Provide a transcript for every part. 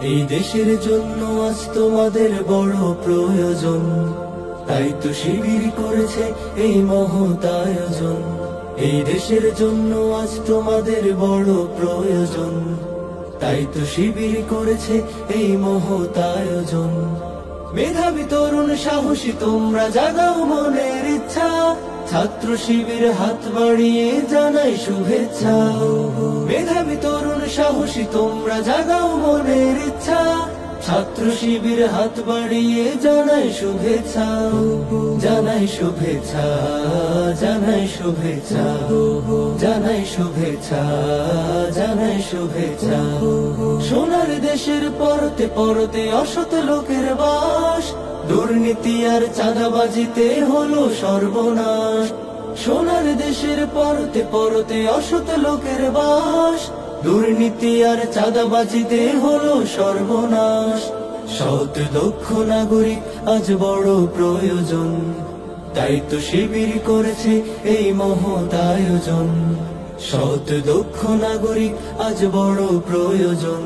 এই দেশের জন্য আজ তোমাদের বড় প্রয়োজন, তাই তো শিবির করেছে এই মহৎ আয়োজন। এই দেশের জন্য আজ তোমাদের বড় প্রয়োজন, তাই তো শিবির করেছে এই মহৎ আয়োজন। মেধাবী তরুণ সাহসী তোমরা জাগাও মনের ইচ্ছা, ছাত্র শিবির হাত বাড়িয়ে জানাই শুভেচ্ছা। মেধাবী তরুণ সাহসী তোমরা জাগাও মনের ইচ্ছা, ছাত্র শিবির হাত বাড়িয়ে জানাই শুভেচ্ছা। জানাই শুভেচ্ছা, জানাই শুভেচ্ছা, জানাই শুভেচ্ছা, জানাই শুভেচ্ছা। সোনার দেশের পরতে পরতে অসৎ লোকের বাস, দুর্নীতি আর চাঁদাবাজিতে হলো সর্বনাশ। সোনার দেশের পরতে পরতে অসৎ লোকের বাস, দুর্নীতি আর চাঁদাবাজিতে হলো সর্বনাশ। সৎ দক্ষ নাগরিক আজ বড় প্রয়োজন, তাই তো শিবির করেছে এই মহৎ আয়োজন। সৎ দক্ষ নাগরিক আজ বড় প্রয়োজন,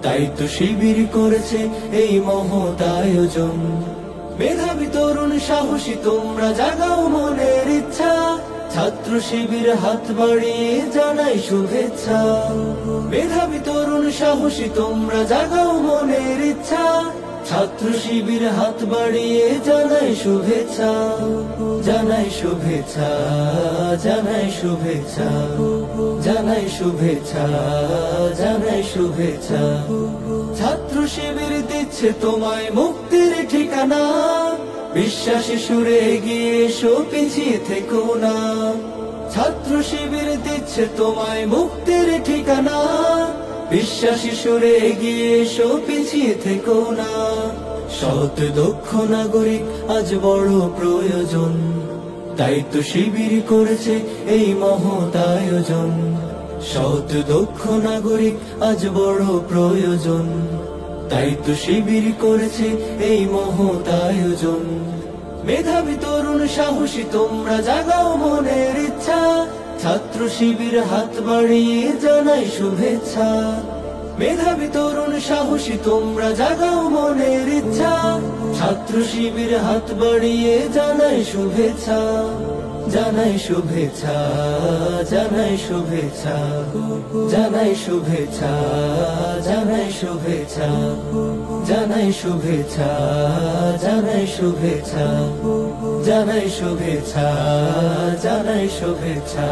তাই তো শিবির করেছে এই মহৎ আয়োজন। মেধাবী তরুণ সাহসী তোমরা জাগাও মনের ইচ্ছা, ছাত্র শিবির হাত বাড়িয়ে জানাই শুভেচ্ছা। মেধাবী তরুণ সাহসী তোমরা জাগাও মনের ইচ্ছা, ছাত্র শিবির হাত বাড়িয়ে জানাই শুভেচ্ছা। জানাই শুভেচ্ছা, জানাই শুভেচ্ছা, জানাই শুভেচ্ছা, জানাই শুভেচ্ছা। ছাত্র শিবির দিচ্ছে তোমায় মুক্তির ঠিকানা, বিশ্বাসী সুরে এগিয়ে এসো পিছিয়ে থেকো না। ছাত্র শিবির দিচ্ছে তোমায় মুক্তির ঠিকানা, বিশ্বাসী সুরে এগিয়ে এসো পিছিয়ে থেকো না। সৎ দক্ষ নাগরিক আজ বড় প্রয়োজন, তাই তো শিবির করেছে এই মহৎ আয়োজন। সৎ দক্ষ নাগরিক আজ বড় প্রয়োজন, তাই তো শিবির করেছে এই মহৎ আয়োজন। মেধাবী তরুণ সাহসী তোমরা জাগাও মনের ইচ্ছা, ছাত্র শিবির হাত বাড়িয়ে জানাই শুভেচ্ছা। মেধাবী তরুণ সাহসী তোমরা জাগাও মনের ইচ্ছা, ছাত্র শিবির হাত বাড়িয়ে জানাই শুভেচ্ছা। জানাই শুভেচ্ছা, জানাই শুভেচ্ছা, জানাই শুভেচ্ছা, জানাই শুভেচ্ছা, জানাই শুভেচ্ছা, জানাই শুভেচ্ছা, জানাই শুভেচ্ছা, জানাই শুভেচ্ছা।